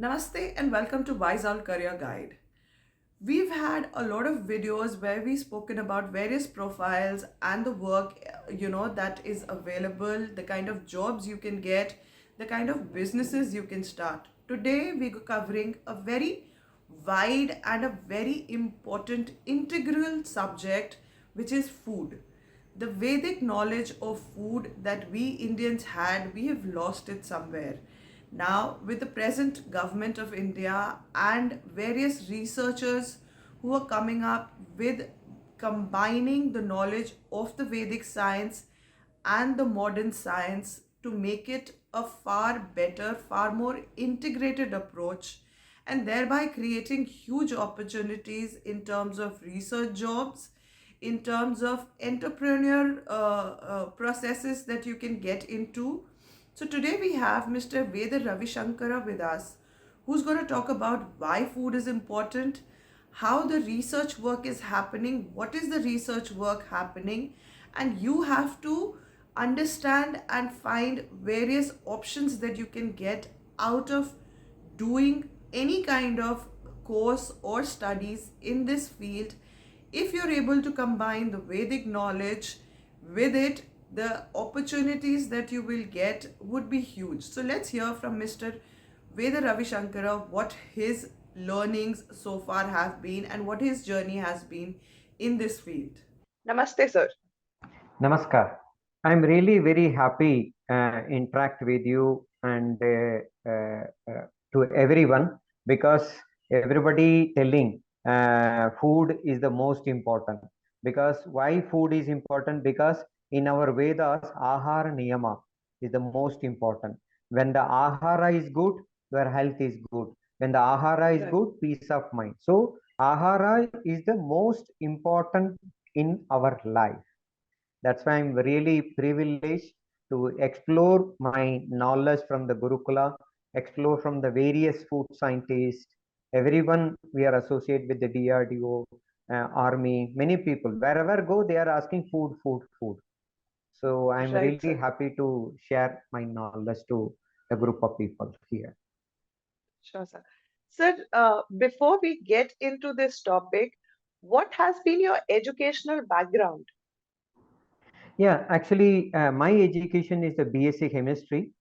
Namaste and welcome to Wise Owl Career Guide. We've had a lot of videos where we've spoken about various profiles and the work that is available, the kind of jobs you can get, the kind of businesses you can start. Today we're covering a very wide and a very important integral subject, which is food. The Vedic knowledge of food that we Indians had, we have lost it somewhere. Now, with the present government of India and various researchers who are coming up with combining the knowledge of the Vedic science and the modern science to make it a far better, far more integrated approach, and thereby creating huge opportunities in terms of research jobs, in terms of entrepreneur processes that you can get into. So today we have Mr. Veda Ravi Shankara with us, who's going to talk about why food is important, how the research work is happening, what is the research work happening, and you have to understand and find various options that you can get out of doing any kind of course or studies in this field. If you're able to combine the Vedic knowledge with it, the opportunities that you will get would be huge. So let's hear from Mr. Veda Ravi Shankara what his learnings so far have been and what his journey has been in this field. Namaste, sir. Namaskar. I'm really very happy interact with you and to everyone because everybody telling food is the most important. Because why food is important? Because in our Vedas, ahara niyama is the most important. When the ahara is good, your health is good. When the ahara is good, peace of mind. So ahara is the most important in our life. That's why I'm really privileged to explore my knowledge from the Gurukula, explore from the various food scientists, everyone we are associated with the DRDO, army, many people, wherever go, they are asking food, food, food. So I'm Right, really sir. happy to share my knowledge to the group of people here. Sure, sir. Sir, before we get into this topic, what has been your educational background? Yeah, actually, my education is the BSc chemistry.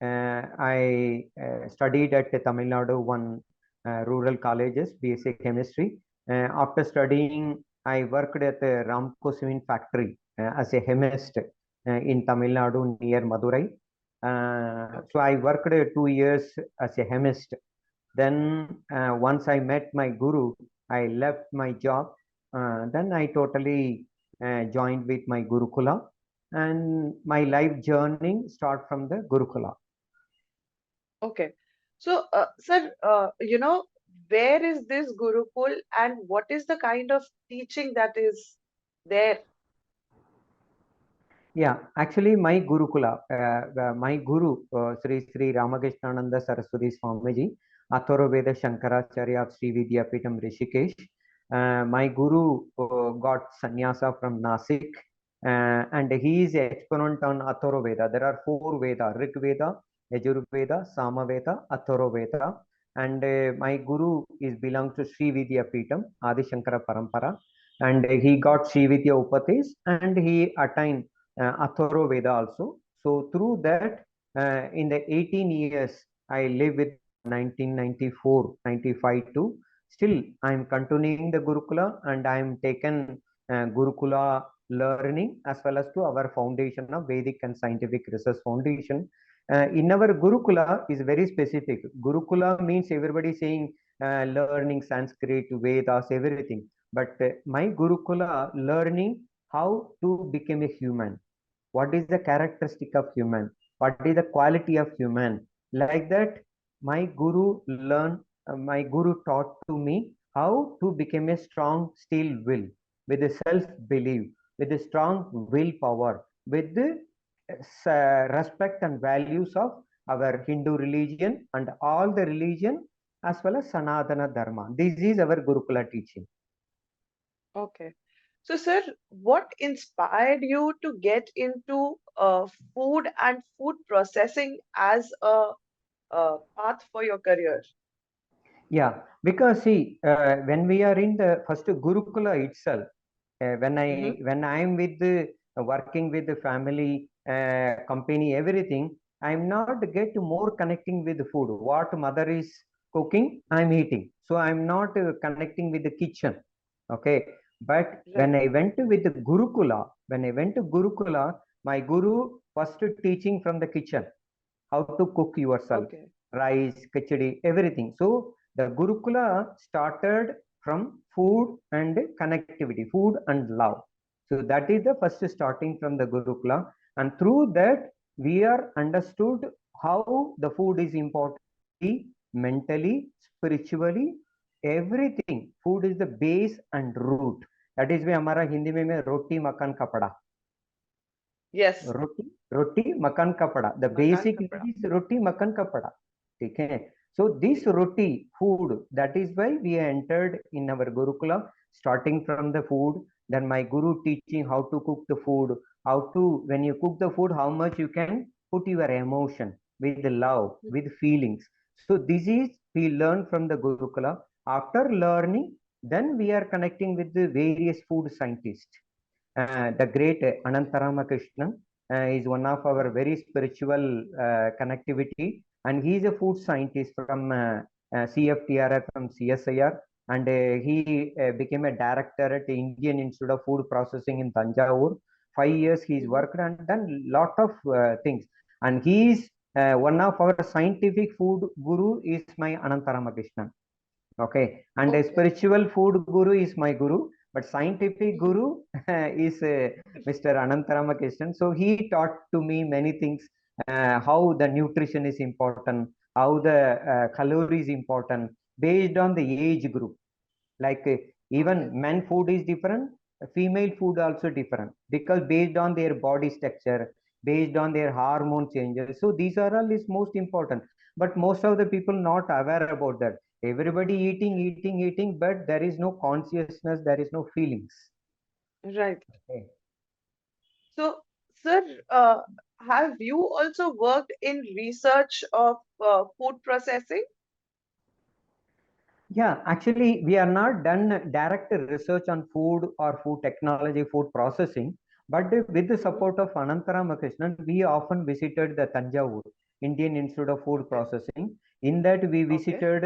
I studied at the Tamil Nadu one rural colleges, BSc chemistry. After studying, I worked at the Ramco Cement factory as a chemist in Tamil Nadu near Madurai. So I worked 2 years as a chemist. Then once I met my guru, I left my job. Then I totally joined with my Gurukula, and my life journey start from the Gurukula. Okay. So, sir, where is this Gurukul and what is the kind of teaching that is there? Yeah, actually, my guru, Sri Sri Ramakrishnananda Saraswati Swamiji, Atharo Veda Shankaracharya of Sri Vidyapeetham Rishikesh. My guru got sannyasa from Nasik, and he is exponent on Atharo Veda. There are four Veda: Rig Veda, Yajur Veda, Sama Veda, Atharo Veda. And my guru is belongs to Sri Vidyapeetham, Adi Shankara Parampara, and he got Sri Vidya Upatis, and he attained Atharo Veda also. So through that, in the 18 years, I live with 1994, 95 to still I am continuing the Gurukula, and I am taken Gurukula learning as well as to our foundation of Vedic and Scientific Research Foundation. In our Gurukula is very specific. Gurukula means everybody saying learning Sanskrit, Vedas, everything. But my Gurukula learning how to become a human, what is the characteristic of human, what is the quality of human, like that my guru taught to me how to become a strong steel will with a self belief, with a strong willpower, with the respect and values of our Hindu religion and all the religion as well as Sanatana Dharma. This is our Gurukula teaching. Okay. So, sir, what inspired you to get into food and food processing as a path for your career? Yeah, because see, when we are in the first Gurukula itself, Mm-hmm. when I am with the working with the family, company, everything, I'm not get more connecting with the food. What mother is cooking, I'm eating. So I'm not connecting with the kitchen. Okay, but when Right. I went with the Gurukula, when I went to Gurukula, my guru first teaching from the kitchen how to cook yourself, Okay. rice, khichdi, everything. So the Gurukula started from food and connectivity, food and love. So that is the first starting from the Gurukula, and through that we are understood how the food is important mentally, spiritually, everything. Food is the base and root. That is why हमारा हिंदी में रोटी मकान कपड़ा. Yes. Roti roti makan kapda, the Makan basic kapda. Need is roti makan kapda. ठीक है. So this roti food, that is why we entered in our Gurukula, starting from the food. Then my guru teaching how to cook the food, how to, when you cook the food, how much you can put your emotion with the love, with feelings. So this is we learn from the Gurukula. After learning, then we are connecting with the various food scientists. The great Anantaramakrishnan is one of our Mhm. very spiritual connectivity, and he is a food scientist from CFTRF, from CSIR, and he became a director at the Indian Institute of Food Processing in Tanjavur. 5 years he's Mhm. worked and done lot of things, and he is one of our scientific food guru is my Anantaramakrishnan. Okay, and a Okay. spiritual food guru is my guru, but scientific Mhm. guru is Mr. Anantaramakrishnan. So he taught to me many things, how the nutrition is important, how the calories important based on the age group. Like even Okay. men food is different, female food also different, because based on their body structure, based on their hormone changes. So these are all is most important, but most of the people not aware about that. Everybody eating, but there is no consciousness, there is no feelings. Right. Okay. So, sir, have you also worked in research of food processing? Yeah, actually, we are not done direct research on food or food technology, food processing, but with the Mhm. support of Anantara Ramakrishnan, we often visited the Tanjavur Indian Institute of Food Okay. Processing. In that, we Okay. visited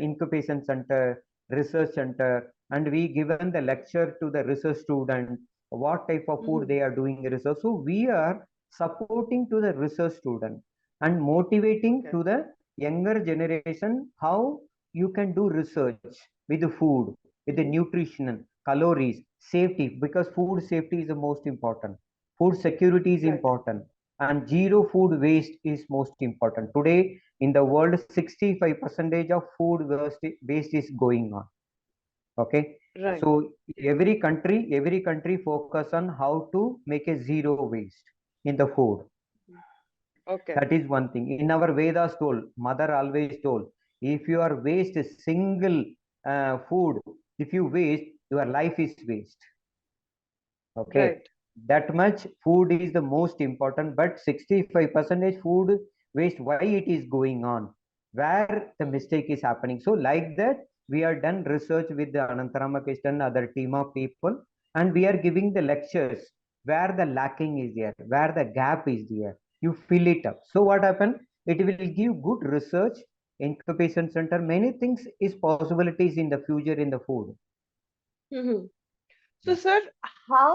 incubation center, research center, and we given the lecture to the research student what type of food Mhm. they are doing research. So we are supporting to the research student and motivating Okay. to the younger generation how you can do research with the food, with the Mhm. nutrition, calories, safety, because food safety is the most important. Food security is Right. important, and zero food waste is most important. Today in the world, 65 percentage of food waste is going on. Okay, Right. so every country focus on how to make a zero waste in the food. Mhm. Okay. That is one thing. In our Vedas told, Mother always told, if you are waste a single food, if you waste, your life is waste. Okay, Right. that much food is the most important, but 65 percentage food waste, why it is going on? Where the Mhm. mistake is happening. So, like that, we are done research with the Anantaramakrishnan, other team of people, and we are giving the lectures where the lacking is there, where the gap is there. You fill it up. So, what happened? It will give good research, incubation center, many things is possibilities in the future in the food. Mhm. So, Yeah. sir, how,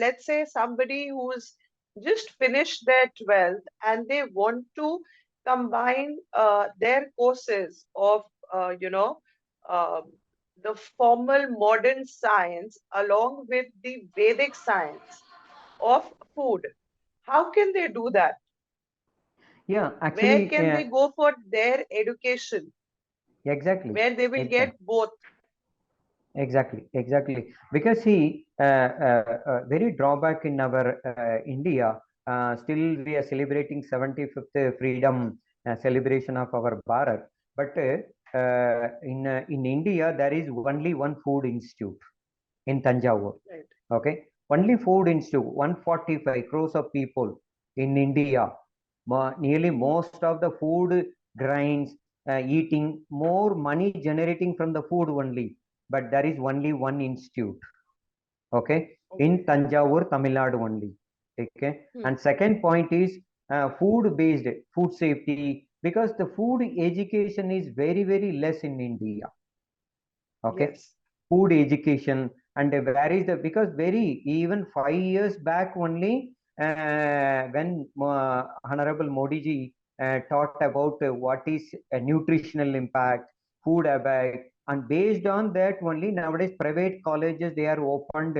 let's say somebody who's just finished their 12th and they want to combine their courses of, um, the formal modern science along with the Vedic science of food. How can they do that? Yeah, Where actually, can they go for their education, exactly, where they will exactly, get both? exactly. Because see, very drawback in our India. Still, we are celebrating 75th freedom celebration of our Bharat. But in India, there is only one food institute in Tanjavur. Right. Okay, only food institute. 145 crores of people in India. Nearly Mhm. most of the food grains. eating, more money generating from the food only. But there is only one institute, okay, in Okay. Tanjavur, Tamil Nadu only. Okay. Hmm. And second point is food based food safety, because the food education is very, very less in India. Okay. Yes. Food education, and where is the, because very, even 5 years back only, when Honorable Modi ji taught about what is a nutritional impact, food habit, and based on that only nowadays private colleges they are opened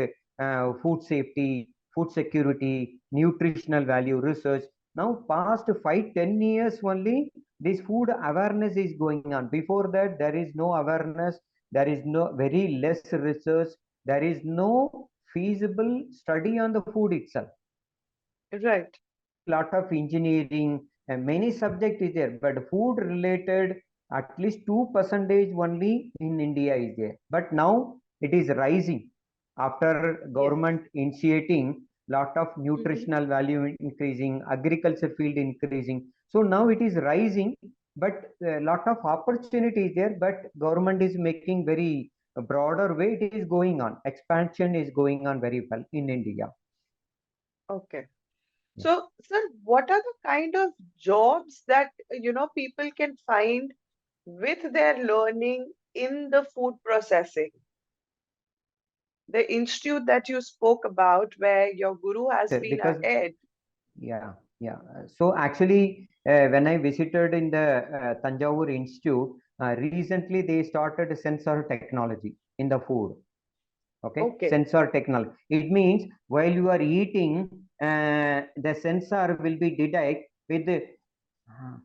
food safety, food security, nutritional value research. Now past 5-10 years only this food awareness is going on. Before that there is no awareness, there is no, very less research, there is no feasible study on the food itself. Right. Lot of engineering and many subject is there, but food related at least 2% only in India is there. But now it is rising after Yes. government initiating lot of Mm-hmm. nutritional value increasing, agriculture field increasing. So now it is rising, but a lot of opportunity is there. But government is making very broader way. It is going on. Expansion is going on very well in India. Okay. Yeah. So, sir, what are the kind of jobs that people can find with their learning in the food processing? The institute that you spoke about, where your guru has been Because ahead. yeah, yeah. So actually, when I visited in the Tanjavur Institute, recently they started sensor technology in the food. Okay, Okay. sensor technology. It means while you are eating, the sensor will be detect with the,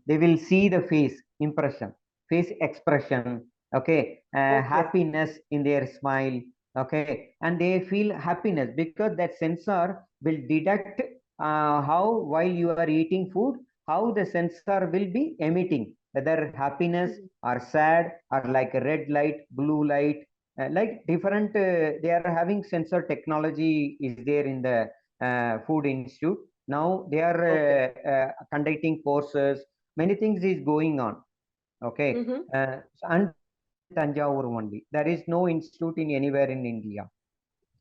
they will see the face impression, face expression, okay, Okay. happiness in their smile, okay, and they feel happiness because that sensor will detect how while you are eating food, how the sensor will be emitting whether happiness Mhm. or sad or like a red light, blue light, like different they are having sensor technology is there in the food institute. Now they are Okay. conducting courses, many things is going on, okay. Mm-hmm. And Tanjavur only, there is no institute in anywhere in India,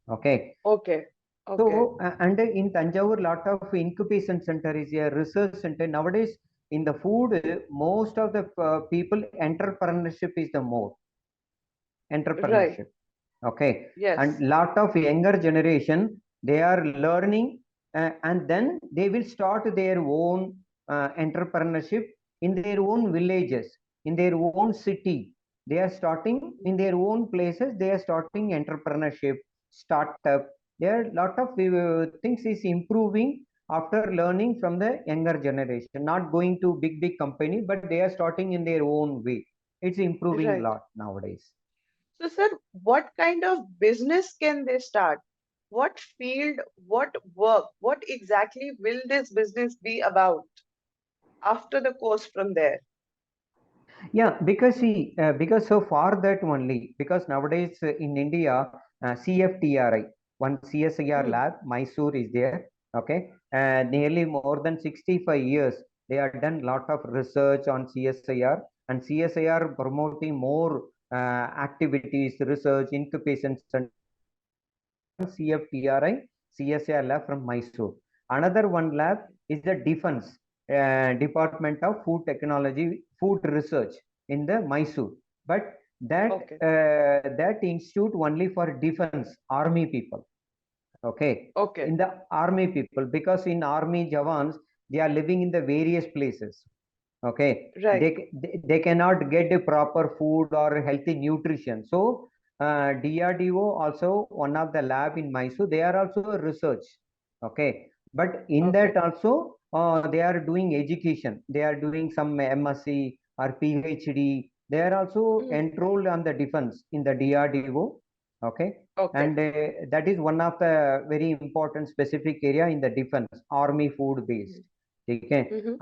okay. Okay. Okay. So and in Tanjavur lot of incubation center is a research center nowadays. In the food most of the people entrepreneurship is the more Right. entrepreneurship, okay. And Yes. lot of younger generation they are learning, and then they will start their own entrepreneurship in their own villages, in their own city. They are starting in their own places, they are starting entrepreneurship, startup. There are lot of things is improving after learning from the younger generation, not going to big company, but they are starting in their own way. It's improving a Right. lot nowadays. So, sir, what kind of business can they start? What field, what work, what exactly will this business be about after the course from there? Yeah, because see, because so far that only, because nowadays in India, CFTRI, one CSIR Hmm. lab, Mysore is there. Okay, nearly more than 65 years, they have done lot of research on CSIR, and CSIR promoting more activities, research, incubation center. One CFTRI, CSIR lab from Mysore. Another one lab is the Defense Department of Food Technology, Food Research in the Mysore. But Okay. that institute only for defense, army people. Okay, Okay. in the army people, because in army Javans they are living in the various places. Okay, Right. they cannot get a proper food or healthy nutrition. So DRDO also one of the lab in Mysore. They are also a research. Okay, but in that Okay. also they are doing education. They are doing some MSc or PhD. They are also Hmm. enrolled on the defense in the DRDO. Okay, Okay. and that is one of the very important specific area in the defense army food based. Okay. Mm-hmm.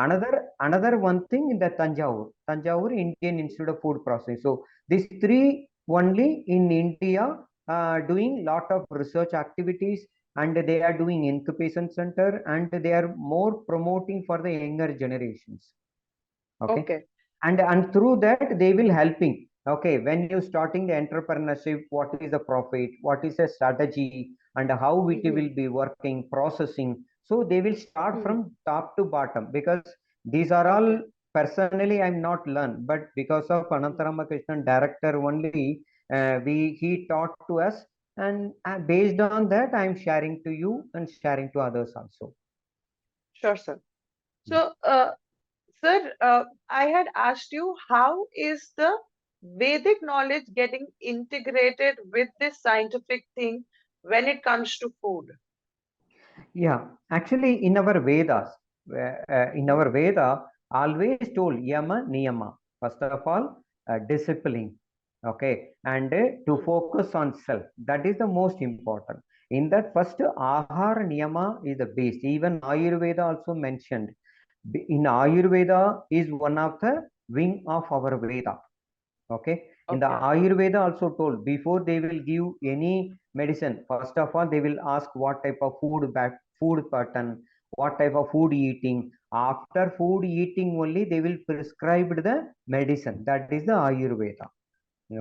Another one thing in the Tanjavur Indian Institute of Food Processing. So these three only in India doing lot of research activities, and they are doing incubation center, and they are more promoting for the younger generations. Okay. Okay. and through that they will helping. Okay, when you starting the entrepreneurship, what is the profit, what is the strategy, and how it Mm-hmm. will be working, processing. So they will start Mm-hmm. from top to bottom, because these are all Okay. personally I'm not learned, but because of Anantaramakrishnan director only, we he taught to us, and based on that I'm sharing to you and sharing to others also. Sure, sir. Yeah. So, sir, I had asked you, how is the Vedic knowledge getting integrated with this scientific thing when it comes to food? Yeah, actually, in Hmm. our Veda, always told yama niyama. First of all, discipline, okay, and to Hmm. focus on self. That is the most important. In that first, ahara niyama is the base. Even Ayurveda also mentioned. In Ayurveda is one of the wing of our Veda. Okay, in the Okay. Ayurveda also told, before they will give any medicine, first of all they will ask what type of food pattern, what type of food eating. After food eating only they will prescribe the medicine. That is the Ayurveda.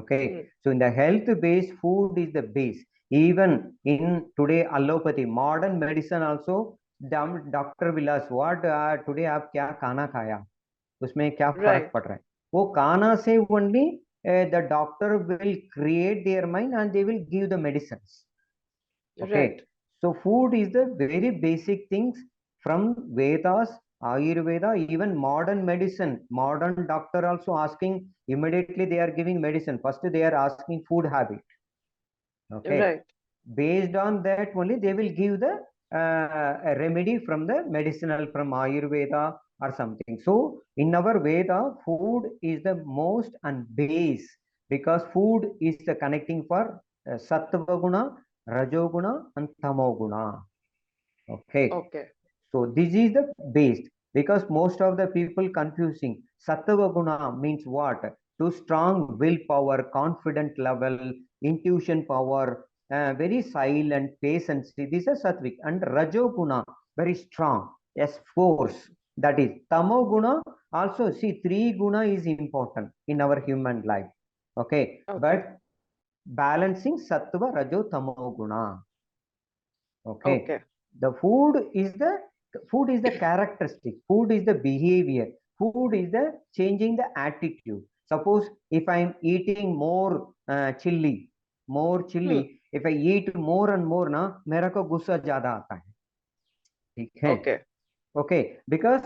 Okay, Hmm. so in the health base, food is the base. Even in today allopathy, modern medicine also, doctor will ask what today आप क्या खाना खाया, उसमें क्या फर्क Right. पड़ रहा है. वो खाना से only the doctor will create their mind and they will give the medicines. Right. Okay, so food is the very basic things from Vedas, Ayurveda, even modern medicine. Modern doctor also asking, immediately they are giving medicine. First they are asking food habit. Okay, Right. based on that only they will give the a remedy from the medicinal from Ayurveda or something. So in our Veda, food is the most and base, because food is the connecting for Sattva guna, Rajoguna and Tamoguna. Okay, Okay. so this is the base, because most of the people confusing. Sattva guna means what? Too strong willpower, confident level, intuition power, very silent, patience. These are sattvic. And Rajo guna, very strong, yes, force. That is Tamo guna. Also, see, three guna is important in our human life. Okay, Okay. but balancing sattva, rajo, tamo guna. Okay, Okay. the food is the characteristic. Food is the behavior. Food is the changing the attitude. Suppose if I am eating more Hmm. chili, if I eat more and more ना, मेरा को गुस्सा ज्यादा आता है. ठीक है. Okay. Okay, because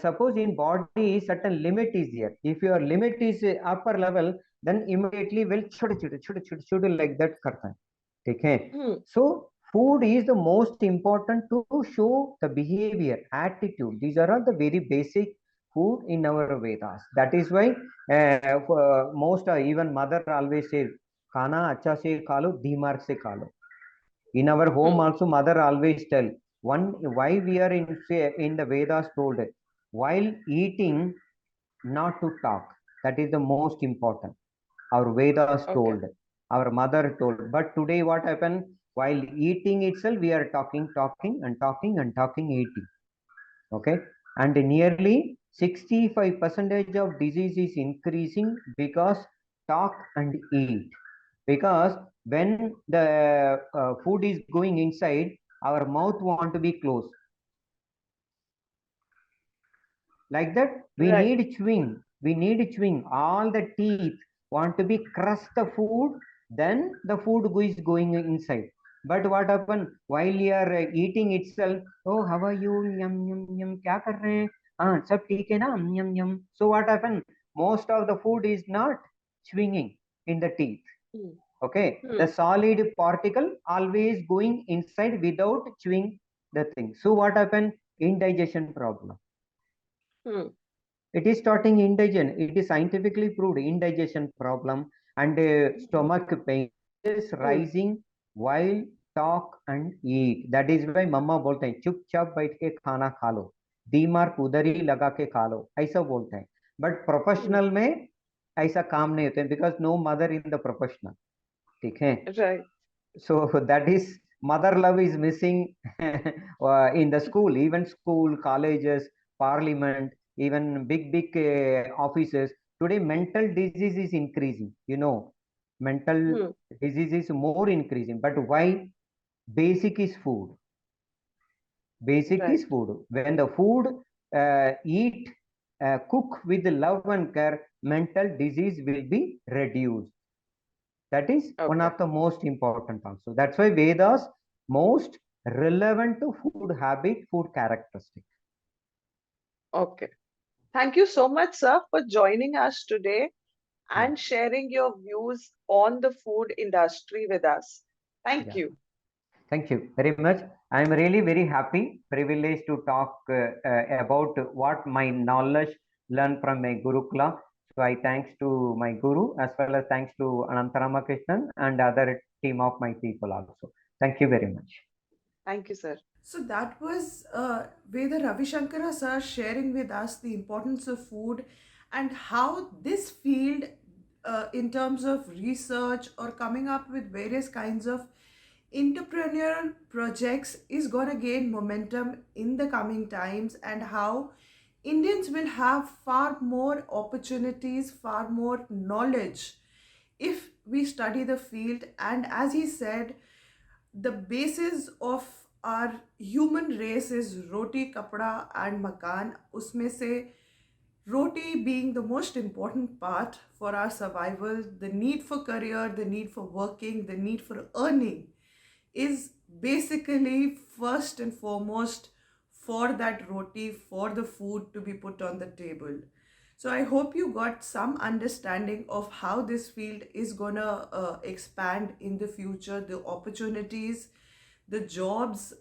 suppose in body certain limit is here. If your limit is upper level, then immediately will छोटे like that करता है. ठीक है. Hmm. So food is the most important to show the behavior, attitude. These are all the very basic food in our Vedas. That is why most even mother always say खाना अच्छा से खा लो, दिमाग से खा लो. In our home Hmm. also mother always tell, one why we are in the Vedas told, while eating not to talk. That is the most important. Our Vedas Okay. told, our mother told. But today what happened? While eating itself, we are talking, eating. Okay, and nearly 65 percentage of disease is increasing because talk and eat. Because when the food is going inside, our mouth want to be closed. Like that, we Right. need chewing. We need chewing. All the teeth want to be crush the food, then the food is going inside. But what happened while you are eating itself? Oh, how are you? Yum yum yum. क्या कर रहे हैं? हाँ, सब ठीक है ना? Yum yum. So what happened? Most of the food is not chewing in the teeth. Hmm. Okay, the Hmm. solid particle always going inside without chewing the thing. So what happened? Indigestion problem. Hmm. It is starting indigestion. It is scientifically proved indigestion problem and stomach pain is Hmm. rising while talk and eat. That is why मम्मा बोलते हैं चुपचाप बैठ के खाना खा लो, दिमाग उधर ही लगा के खा लो, ऐसा बोलते हैं. But Hmm. प्रोफेशनल में ऐसा काम नहीं होते, because no mother in the professional. ठीक है. Right. So that is mother love is missing in the school, even school, colleges, parliament, even big offices. Today, mental disease is increasing. Mental Hmm. disease is more increasing. But why? Basic is food. Basic is Right. food. When the food eat, cook with love and care, mental disease will be reduced. That is one Okay. of the most important also. That's why Vedas most relevant to food habit, food characteristic. Okay. Thank you so much, sir, for joining us today Yeah, and sharing your views on the food industry with us. Thank yeah. you. Thank you very much. I am really very happy, privileged to talk about what my knowledge learned from my Gurukula. So I thanks to my Guru as well as thanks to Anantaramakrishnan and other team of my people also. Thank you very much. Thank you, sir. So that was Veda Ravishankara sir sharing with us the importance of food and how this field, in terms of research or coming up with various kinds of entrepreneurial projects, is going to gain momentum in the coming times, and how Indians will have far more opportunities, far more knowledge if we study the field. And as he said, the basis of our human race is roti, kapda and makan. Usme se roti being the most important part for our survival, the need for career, the need for working, the need for earning is basically first and foremost for that roti, for the food to be put on the table. So I hope you got some understanding of how this field is gonna expand in the future, the opportunities, the jobs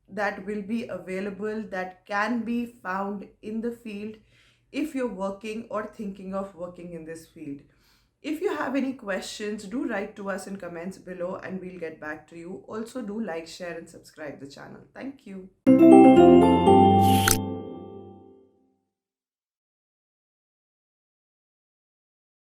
that will be available, that can be found in the field if you're working or thinking of working in this field. If you have any questions, do write to us in comments below and we'll get back to you. Also, do like, share, and subscribe the channel. Thank you.